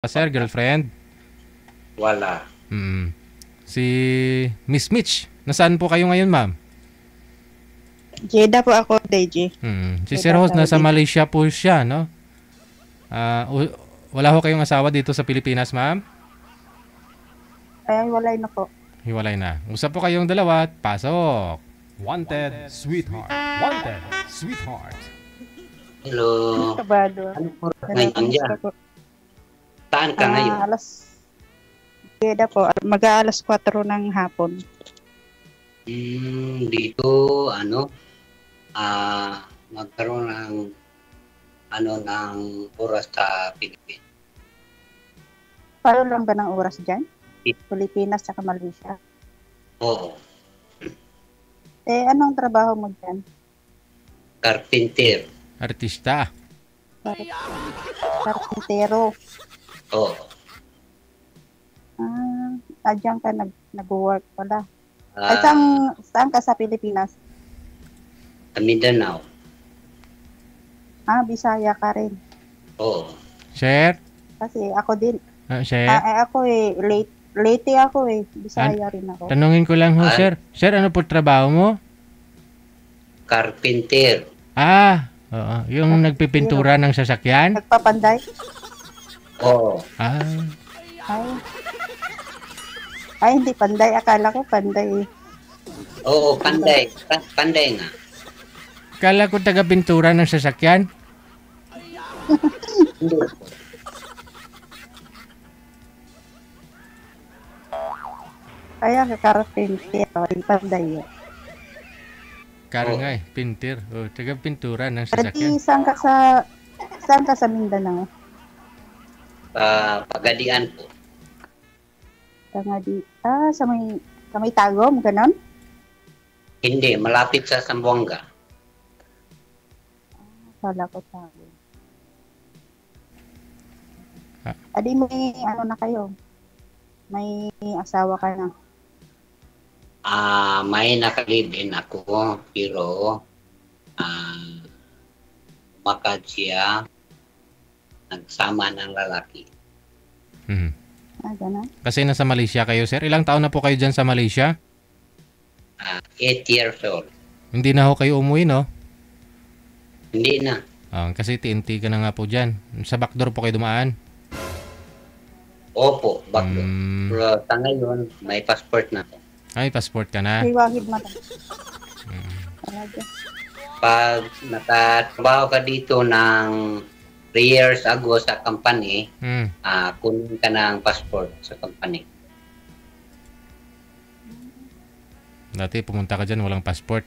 Sir, girlfriend? Wala. Hmm. Si Miss Mitch, nasaan po kayo ngayon, ma'am? Jeda po ako, DJ. Si Sir Jeda Host, nasa Saudi. Malaysia po siya, no? Wala ho kayong asawa dito sa Pilipinas, ma'am? Ay, walay na po. Hiwalay na. Usap po kayong dalawa at pasok. Wanted, sweetheart. Wanted, sweetheart. Hello. Kabado. Ano po ngayon dyan? Saan ka ngayon? Jeda po, mag-aalas 4 ng hapon. Dito, magkaroon ng oras sa Pilipinas. Paano lang ba ng oras dyan? Pilipinas sa Malaysia. Oo. Anong trabaho mo dyan? Carpenter. Artista. Karpintero. Oo. Dyan ka nag-work pala. Ah, Saan ka sa Pilipinas? sa Mindanao. Bisaya ka rin. Oo. Share? Kasi ako din. Share? Ako late ako Bisaya rin ako. Tanungin ko lang ho, Ay. sir. Sir, ano po trabaho mo? Carpenter. Oo. Yung nagpipintura ng sasakyan? Nagpapanday? Oo. Ay, hindi panday. Akala ko panday. Oo, panday. Panday nga. Kala ko taga-pintura ng sasakyan. Hindi. Kaya karpintero, yung panday. Kara Oo. nga pintir. Taga-pintura ng Pwede, sasakyan. saan ka sa Mindanao? Pagadian po. Sa may Tagum, ganon? Hindi, malapit sa Zamboanga. Kala ko Tagum. Ah. May na kayo? May asawa ka na? May nakalibin ako, pero umakad siya, nagsama ng lalaki. Ganon? Kasi nasa Malaysia kayo, sir. Ilang taon na po kayo dyan sa Malaysia? 8 years old. Hindi na ho kayo umuwi, no? Hindi na. Kasi TNT ka na nga po dyan. Sa backdoor po kayo dumaan. Opo, bakit? Mm. Pero sa ngayon, may passport na ako. Ay, passport ka na. May wahid mo na. Talaga. Pag nakatrabaho ka dito ng 3 years ago sa company, kunin ka ng passport sa company. Dati pumunta ka dyan, walang passport.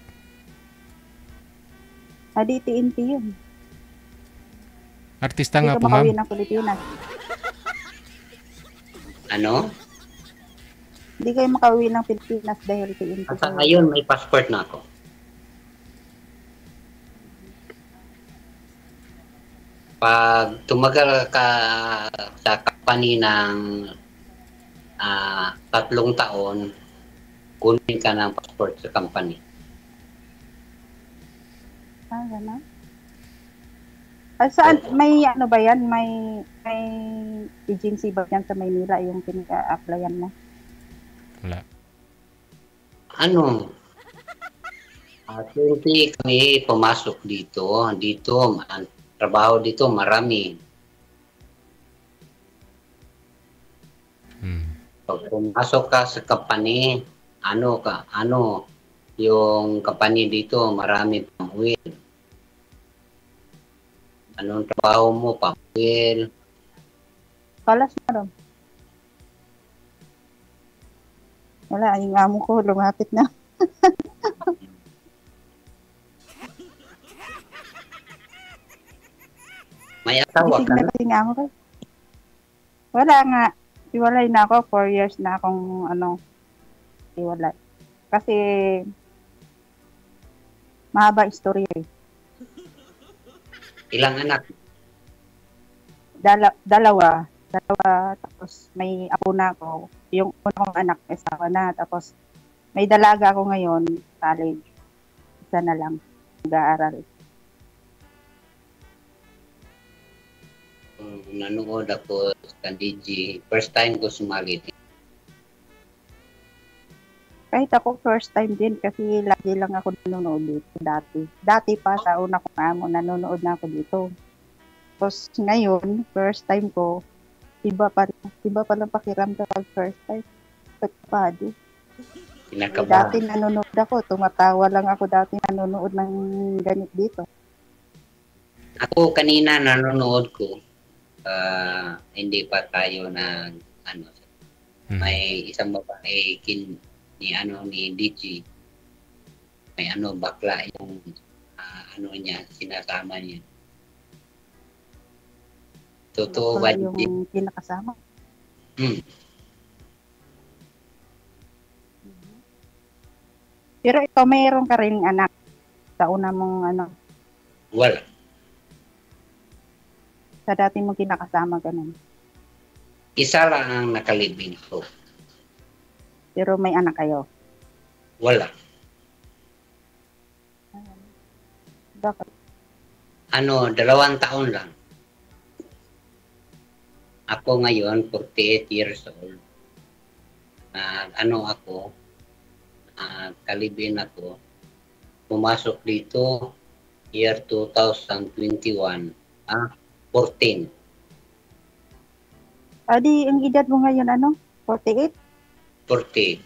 Di TNT yun. Artista Hindi nga ka po, ma'am. makauwi ng Pilipinas. Ano? Hindi kayo makauwi ng Pilipinas dahil TNT. Sa ngayon, may passport na ako. Pag tumagal ka sa company ng 3 taon, kunin ka ng passport sa company. Gano'n? Saan? May ano ba yan? May agency ba yan sa Maynila yung pinaka-applyan mo? Wala. Hindi kami pumasok dito. Ang trabaho dito marami. Pag pumasok ka sa company, yung company dito marami pamuwil. Anong trabaho mo? Pamuwil. Kalas na rin. Wala, yung amo ko lumapit na. May asawa Isig ka na na? kasi yung amo ko. Wala nga. Iwalay na ako. 4 years na akong iwalay. Kasi mahaba istorya eh. Ilang anak? Dalawa. Tapos may apo na ako. Yung una kong anak, asawa na. Tapos may dalaga ako ngayon, college. Isa na lang, nag-aaral. nanood ako sa DJ. First time ko sumali. Kahit ako first time din kasi lagi lang ako nanonood dito dati. Dati pa sa una kong amo, nanonood na ako dito. Tapos ngayon, first time ko, iba pa lang pakiramdam pag first time. Pagpado. Dati nanonood ako, tumatawa lang ako dati nanonood ng ganit dito. Ako kanina nanonood ko, hindi pa tayo may isang babae ni DJ, may bakla yung niya, sinasama niya. Totoo ba yung pinakasama? Pero ikaw, mayroon ka rin anak sa una mong Wala. Sa dati mong kinakasama ganun? Isa lang ang nakalibing ko. Pero may anak kayo? Wala. Bakit? 2 taon lang. Ako ngayon, 48 years old. Kalibin ako. Pumasok dito, year 2021. 14. Adi, ang edad mo ngayon 48? 40.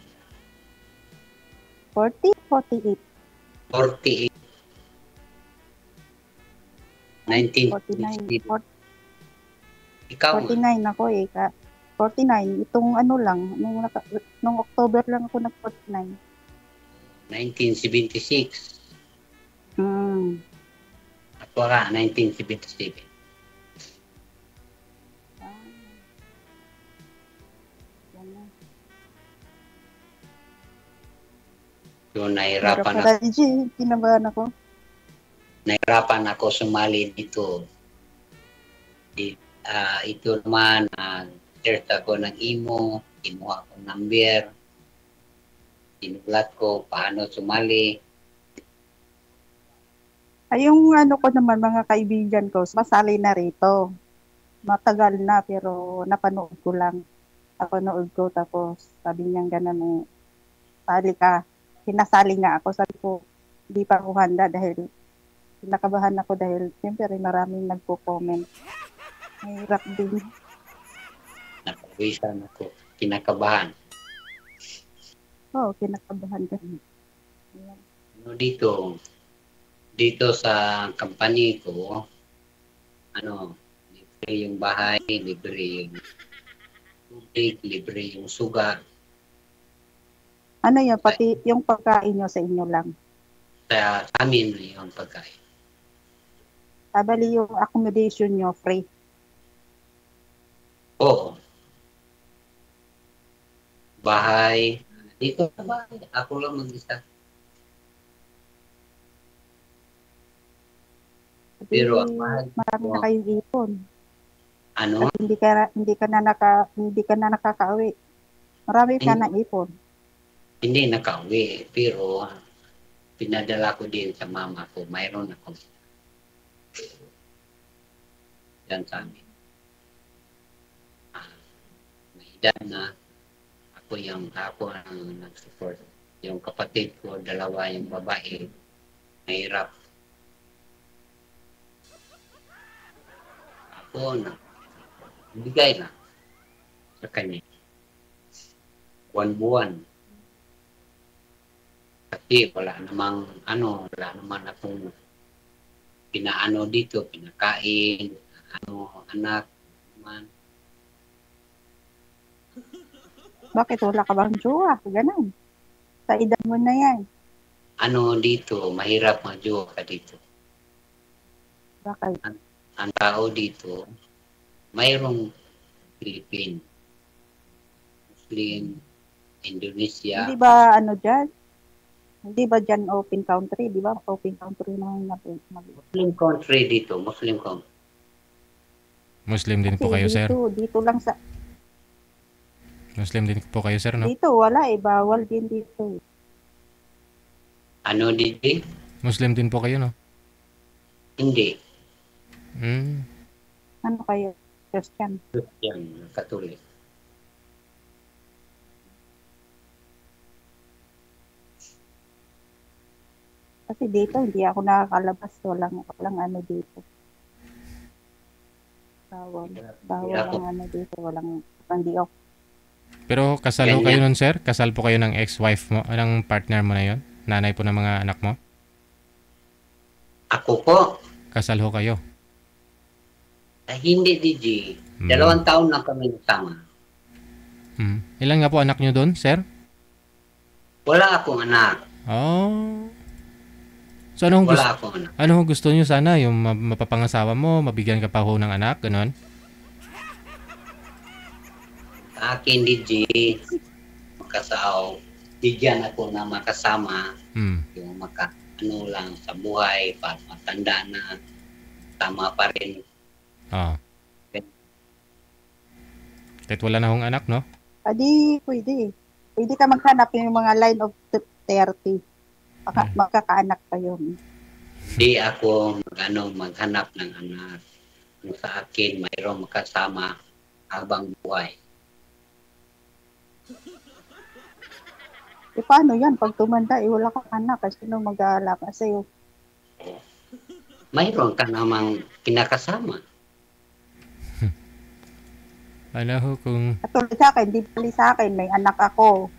40? 48? 48. 49. 1960. Ikaw 49 ako 49. Itong lang, nung October lang ako nag-49. 1976. Ako ka, 1977. So, nahirapan ako. Nahirapan ako sumali dito. Ito naman, search ako ng imo, kinuha ko number, sinulat ko paano sumali. Yung ko naman, mga kaibigan ko, masali na rito. Matagal na, pero napanood ko lang. Napanood ko, tapos sabi niya gano'n, sali ka. Pinasali nga ako, sabi ko, hindi pa ako handa dahil nakabahan ako dahil siyempre maraming nagpo-comment. Mahirap din. Nakawisan ako, kinakabahan. Oo, kinakabahan ka. Dito sa company ko, libre yung bahay, libre yung tubig, libre yung suga. Ano yan, pati yung pagkain nyo sa inyo lang? Sa amin yung pagkain. Bali yung accommodation nyo, free? Oo. Bahay. Dito sa bahay, ako lang mag-isa. Pero marami na kayong ipon. At hindi ka na nakakauwi. Marami ka na ipon. Hindi nakauwi, pero pinadala ko din sa mama ko. Mayroon ako. Yan sa amin. May edad na ako ang nag-support. Yung kapatid ko, 2 yung babae, mahirap. Ako bigay na sa kanya. Buwan-buwan. Kasi wala namang akong pinaano dito, pinakain, anak naman. Bakit wala ka bang jowa? Ganun. Sa edad mo na yan. Dito, mahirap mag-jowa ka dito. Bakit? Ang tao dito, mayroong Philippine, Muslim, Indonesia. Hindi ba dyan? Hindi ba dyan open country? Di ba? Open country naman natin. Muslim country dito. Muslim country. Muslim din po kayo, sir? Dito lang sa... Muslim din po kayo, sir, no? Dito, wala bawal din dito. Dito? Muslim din po kayo, no? Hindi. Ano kayo? Christian. Christian, Katolik. Kasi dito, hindi ako nakakalabas. Walang ano dito. Bawal ang ano dito. Hindi ako. Pero kasal ho kayo nun, sir? Kasal po kayo ng ex-wife mo, ng partner mo na yon? Nanay po ng mga anak mo? Ako po, Kasal ho kayo? hindi DJ. 2 taon na kami nagsama. Ilan nga po anak nyo doon, sir? Wala akong anak. Oh. So ano Wala akong anak. Ano gusto niyo sana? Yung mapapangasawa mo, mabigyan ka pa ho ng anak, ganon? Sa akin, DJ, makasaw, bigyan ako na makasama. Yung ano lang sa buhay, para matanda na, tama pa rin. Kahit wala na hong anak, no? Adi, pwede. Pwede ka maghanap yung mga line of 30. Magkakaanak pa yun. Hindi ako maghanap ng anak. Sa akin, mayroong makasama habang buhay. Paano yan? Pag tumanda, wala kang anak. Kasi sino mag-aalaga sa'yo? Mayroon ka namang kinakasama. Ano ho kung... Katulad sa akin, di pali sa akin, may anak ako.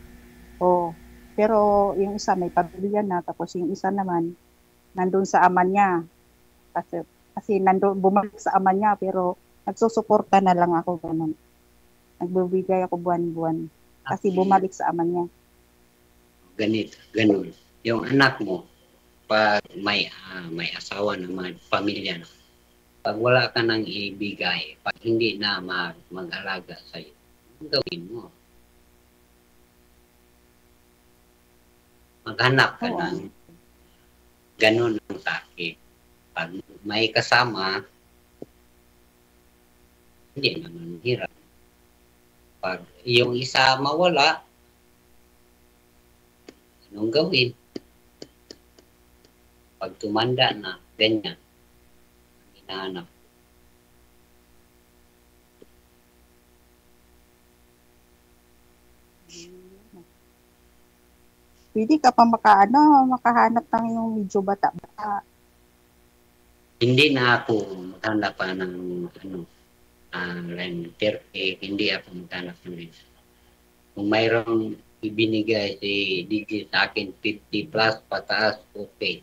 Pero yung isa may pamilya na, tapos yung isa naman, nandun sa ama niya. Kasi nandun, bumalik sa ama niya, pero nagsusuporta na lang ako ganun. Nagbibigay ako buwan-buwan. Kasi bumalik sa ama niya. Ganun. Yung anak mo, pag may asawa naman, pamilya na, pag wala ka nang ibigay, pag hindi na mag-alaga sa'yo, ang gawin mo? Maghanap ka ng ganun ang sakit. Pag may kasama, hindi naman hirap. Pag yung isa mawala, anong gawin? Pag tumanda na, ganyan. Hinahanap. Pwede ka pa makahanap ng yung medyo bata-bata. Hindi na ako maghanap pa ng line 30, hindi ako maghanap ng kung mayroong ibinigay si DJ sa akin 50 plus pataas, okay.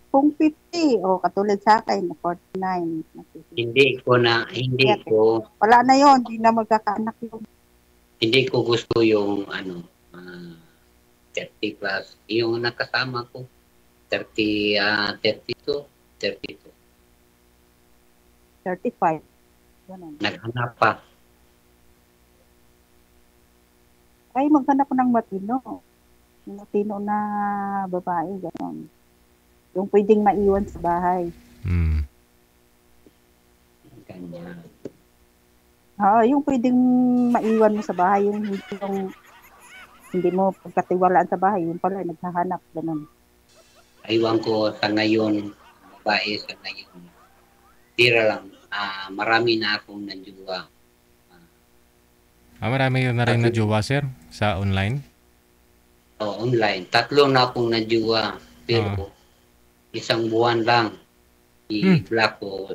Kung 50, katulad sa akin, 49. Hindi ko wala na yon, hindi na magkakaanak yun. Hindi ko gusto yung 30 plus. Yung nakasama ko, 32. 35. Ganun. Naghanap pa. Ay, maghanap ko ng matino. Yung matino na babae, gano'n. Yung pwedeng maiwan sa bahay. Ganyan. Yung pwedeng maiwan mo sa bahay, yung hindi mo pagkatiwalaan sa bahay, yung pala naghahanap, gano'n. Aywan ko sa ngayon, babae sa ngayon. Tira lang. Marami na akong najuwa. Marami na rin na jowa, sir, sa online? Online. 3 na akong najuwa. Pero isang buwan lang. I-block ko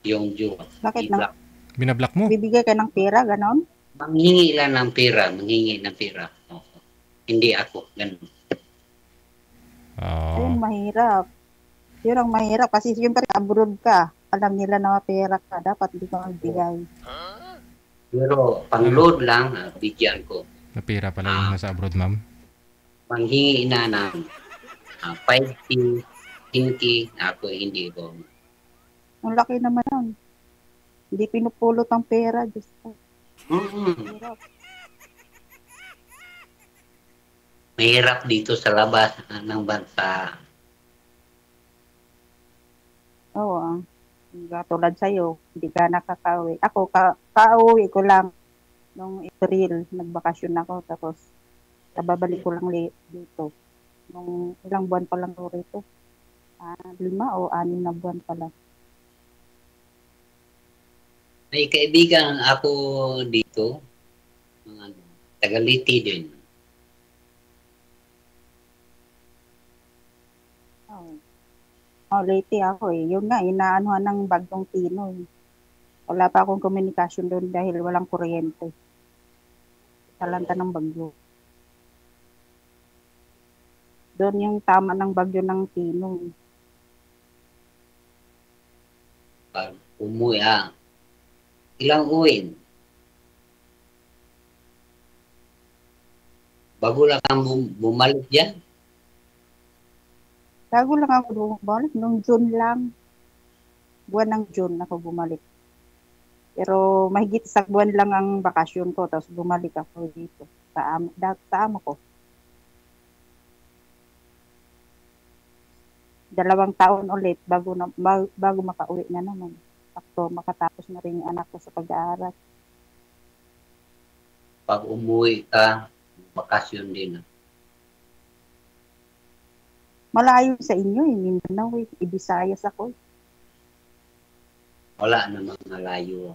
yung jowa. Bakit na? Binablock mo? Bibigay ka ng pera, gano'n? Manghingi lang ng pera. Hindi ako. Ganun. Ayun, mahirap. Yun ang mahirap kasi siyempre abroad ka. Alam nila na pera ka. Dapat hindi ka magbigay. Pero pang-load lang, bigyan ko. Napira pala yung nasa abroad, ma'am. Manghingi na ng 5K, 10K, ako hindi ko. Ang laki naman yun. Hindi pinupulot ang pera. Diyos ko. Mahirap. Mahirap dito sa labas ng bansa. Oo. Tulad sa'yo, hindi ka nakaka-uwi. Ako, ka-uwi ko lang nung April. Nagbakasyon ako. Tapos, babalik ko lang dito. Nung ilang buwan pa lang rito. 5 o 6 na buwan pa lang. May kaibigan ako dito, ano, taga-Liti din. Late ako eh. Yun nga, inaanuhan ng Bagong Tino eh. Wala pa akong komunikasyon doon dahil walang kuryente. Talanta ng bagyo. Doon yung tama ng bagyo ng Tino. Pag umuwi, ilang uwin? Bago lang kang bumalik dyan? Bago lang ako bumalik. Nung June lang. Buwan ng June ako bumalik. Pero mahigit sa buwan lang ang bakasyon ko. Tapos bumalik ako dito. Sa amo ko. 2 taon ulit bago makauwi na naman. Ako makatapos na rin yung anak ko sa pag-aaral. Pag umuwi ka, bakasyon din. Malayo sa inyo eh. Mindanao eh. Ibisayas ako. Wala namang malayo.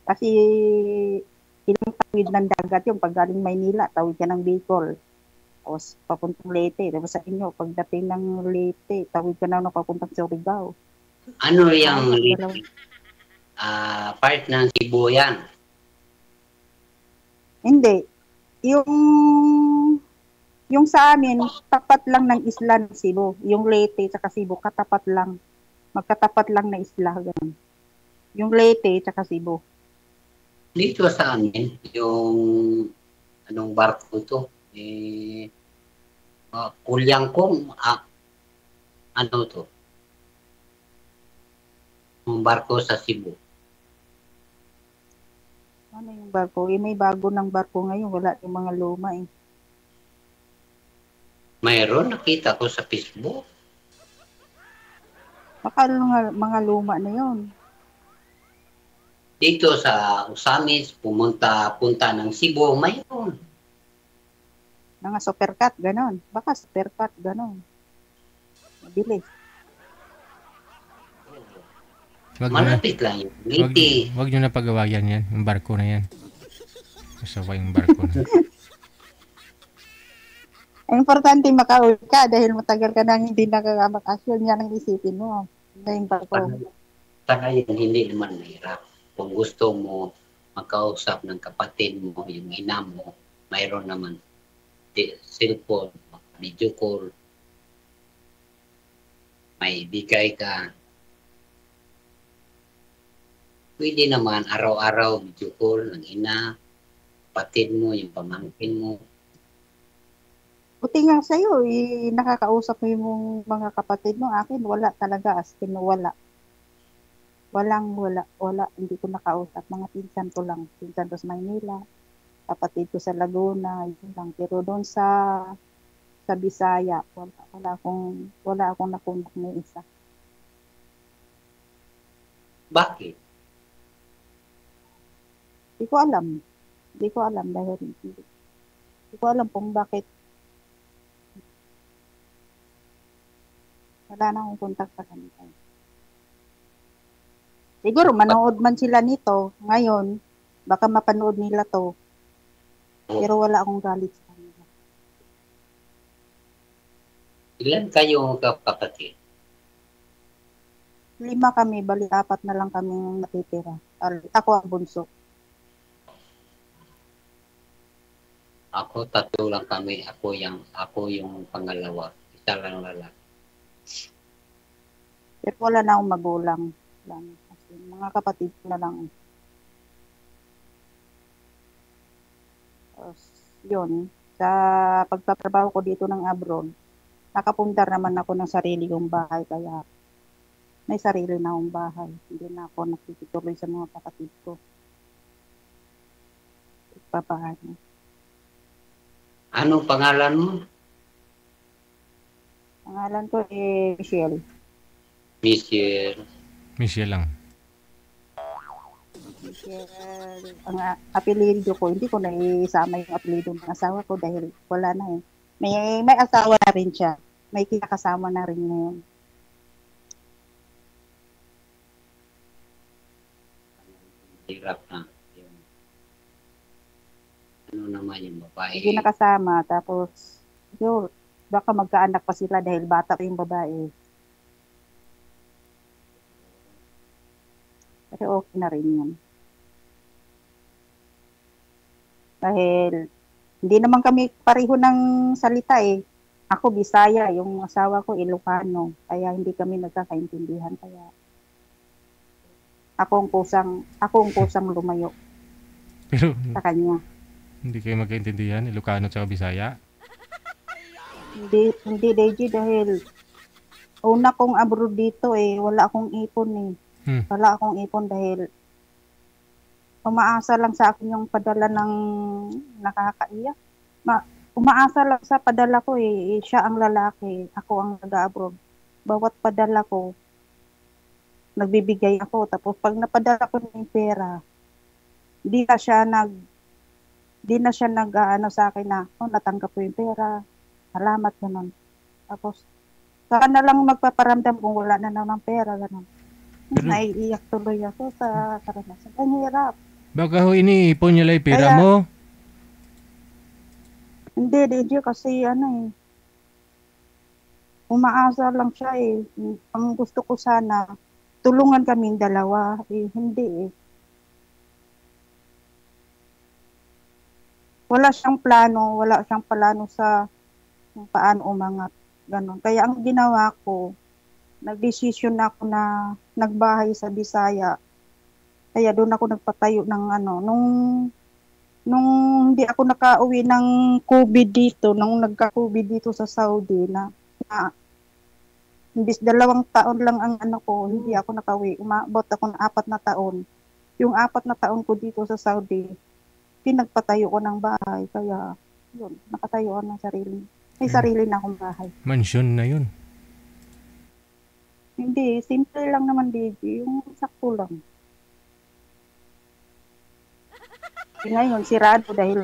Kasi ilang tawid ng dagat yung pag galing Maynila, tawid ka ng Bicol. Tapos papuntang Leyte. Tapos sa inyo, pagdating ng Leyte, tawid ka na papuntang Surigao. Ano yung part ng Cebu yan? Hindi. Yung sa amin, tapat lang ng isla ng Cebu. Yung Leyte at Cebu, katapat lang. Magkatapat lang na isla. Ganun. Yung Leyte at Cebu. Dito sa amin, yung anong barko to? Kulyangkong, ano to? Yung barko sa Cebu. Ano yung barko? May bago ng barko ngayon. Wala yung mga luma eh. Mayroon, nakita ko sa Facebook. Baka mga luma na yun. Dito sa Usamis, punta ng Cebu, mayroon. Mga supercut, ganon. Baka supercut, ganon. Mabilis. Malapit lang yun. Wag nyo na pagawayan yan. Yung barko na yan. Kasawa yung barko na. Ang importante makauwi ka dahil matagal ka nang hindi nakakabakasyon. Yan ang isipin mo. Na yung barko. Sa ngayon, hindi naman mahirap. Kung gusto mo makausap ng kapatid mo, yung ina mo, mayroon naman cellphone, video call, may bigay ka. Pwede naman araw-araw video call ng ina, kapatid mo, yung pamangkin mo. Buti nga sa'yo, nakakausap mo yung mga kapatid mo. Akin, wala talaga. As in, wala. Wala. Hindi ko nakausap. Mga pinsan ko lang. Pinsan ko sa Maynila. Kapatid ko sa Laguna. Yun lang. Pero doon sa Bisaya, wala akong nakundak na isa. Bakit? Hindi ko alam dahil hindi ko alam kung bakit. Wala na akong kontak sa kanila. Siguro manood man sila nito ngayon, baka mapanood nila to. Pero wala akong galit sa kanila. Ilan kayo kapatid? 5 kami, bali 4 na lang kami natitira. Ako ang bunso. Ako, 3 lang kami. Ako yung pangalawa. Isa lang lalaki. Pero wala na akong magulang. Kasi mga kapatid ko na lang. Tapos, yun. Sa pagtatrabaho ko dito ng abroad, nakapundar naman ako ng sarili kong bahay. Kaya may sarili na akong bahay. Hindi na ako nakikituloy sa mga kapatid ko. Papaano. Anong pangalan mo? Pangalan ko Michelle. Michelle lang. Michelle. Ang apelido ko, hindi ko na isama yung apelido ng asawa ko dahil wala na eh. May asawa na rin siya. May kinakasama na rin ngayon. hirap na. Yung, ano naman yung babae. Hindi nakasama. Tapos, yun, baka magkaanak pa sila dahil bata pa yung babae. Pero okay na rin yun. Dahil, hindi naman kami pareho ng salita eh. Ako Bisaya, yung asawa ko Ilocano. Kaya hindi kami nagkakaintindihan. Kaya, ako ang kusang lumayo Pero sa kanya. hindi kayo magkaintindihan, Ilocano at Bisaya. Hindi Deji, dahil una kong abroad dito eh, wala akong ipon eh. Wala akong ipon dahil umaasa lang sa akin yung padala ng nakakaiyak. Umaasa lang sa padala ko eh, siya ang lalaki, ako ang nag-abroad. Bawat padala ko, nagbibigay ako. Tapos pag napadala ko ng pera, di na siya nag sa akin na, natanggap ko yung pera. Salamat, ganun. Tapos, saka na lang magpaparamdam kung wala na ng pera, ganun. Naiiyak tuloy ako sa karanasan. Ang hirap. Baka ho iniipon niya lang yung pera mo? Hindi, DJ, kasi umaasa lang siya eh. Ang gusto ko sana, tulungan kaming dalawa. Hindi eh. Wala siyang plano sa kung paano umangat. Ganon. Kaya ang ginawa ko, nagdesisyon ako na nagbahay sa Bisaya. Kaya doon ako nagpatayo ng nung hindi ako nakauwi ng COVID dito, nung nagka-COVID dito sa Saudi na imbis 2 taon lang ang hindi ako nakauwi. Umabot ako ng 4 na taon. Yung 4 na taon ko dito sa Saudi, pinagpatayo ko ng bahay. Kaya, yun, nakatayo ako ng sarili. May sarili na akong bahay. Mansion na yun. Hindi, simple lang naman, DJ. Yung sakto lang. Ngayon, sirado dahil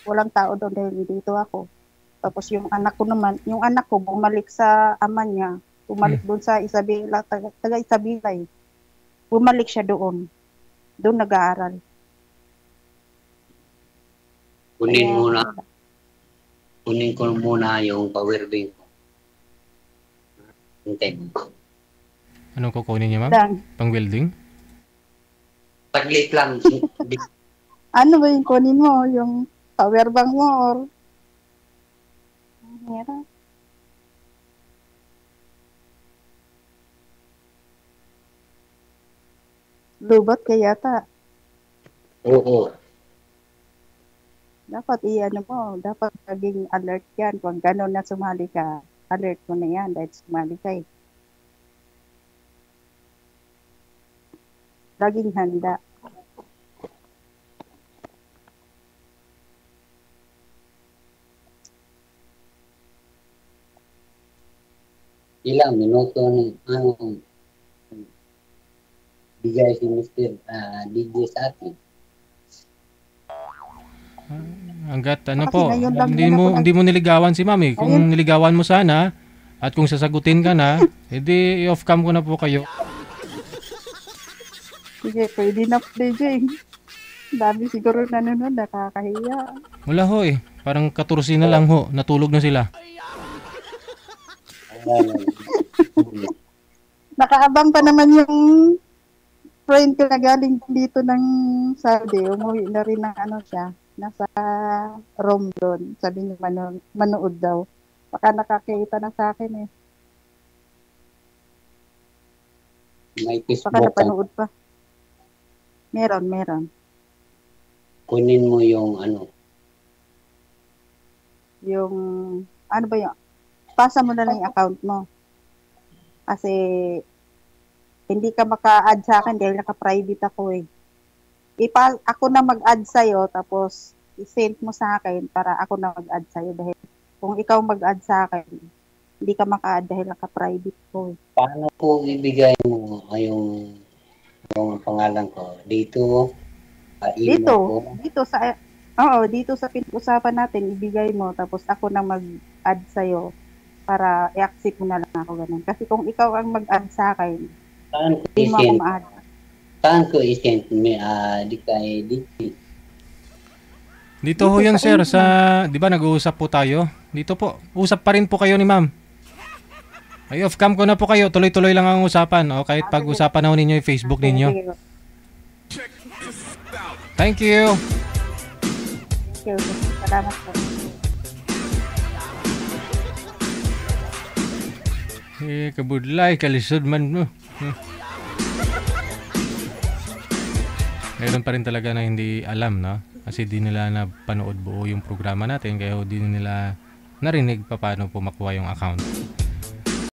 walang tao doon dahil dito ako. Tapos yung anak ko bumalik sa ama niya, bumalik doon sa Isabela, taga Isabela eh. Bumalik siya doon. Doon nag-aaral. Kunin ko muna yung power bank ko. Okay. Anong kukunin niya, ma'am? Pang-welding? Paglit lang. Ano ba yung kunin mo? Yung power bank mo or? Hirap. Lubat ka yata. Oo. Dapat dapat maging alert yan. Kung gano'n na sumali ka, alert mo na yan dahil sumali ka eh. Laging handa. Ilang minuto bigay si Mr. DJ sa atin. Hanggat hindi mo niligawan si mami. Kung niligawan mo sana at kung sasagutin ka na, edi i-off cam ko na po kayo. Sige, pwede na DJ. Dami siguro nanonood, nakakahiya. Wala ho eh. Parang 14 na lang ho. Natulog na sila. Nakaabang pa naman yung friend ko na galing dito ng Saudi. Umuwi na rin ng siya. Nasa Rome doon. Sabi niya manood daw. Baka nakakita na sa akin eh. May Facebook. Baka napanood pa. Meron. Kunin mo yung Yung, ba yun? Pasa mo na lang yung account mo. Kasi, hindi ka maka-add sa akin dahil naka-private ako eh. Ako na mag-add sa'yo, tapos i-send mo sa akin para ako na mag-add sa'yo. Dahil kung ikaw mag-add sa akin, hindi ka maka-add dahil naka-private ko eh. Paano po ibigay mo yung pangalan ko? Dito sa pinag-usapan natin, ibigay mo, tapos ako na mag-add sa'yo para i-accept mo na lang ako ganun. Kasi kung ikaw ang mag-add sa akin, hindi mo ako ma-add. Saan ko i-send di kay DJ? Dito ho yun, sir, sa, di ba nag-uusap po tayo? Dito po, usap pa rin po kayo ni ma'am. Ay, off-cam ko na po kayo, tuloy-tuloy lang ang usapan. O kahit pag-usapan na ho ninyo yung Facebook ninyo. Thank you. Thank you. Salamat po. Kabudlay, kalisod man mo. Meron pa rin talaga na hindi alam, no? Kasi di nila napanood buo yung programa natin, kaya di nila narinig pa paano po makuha yung account.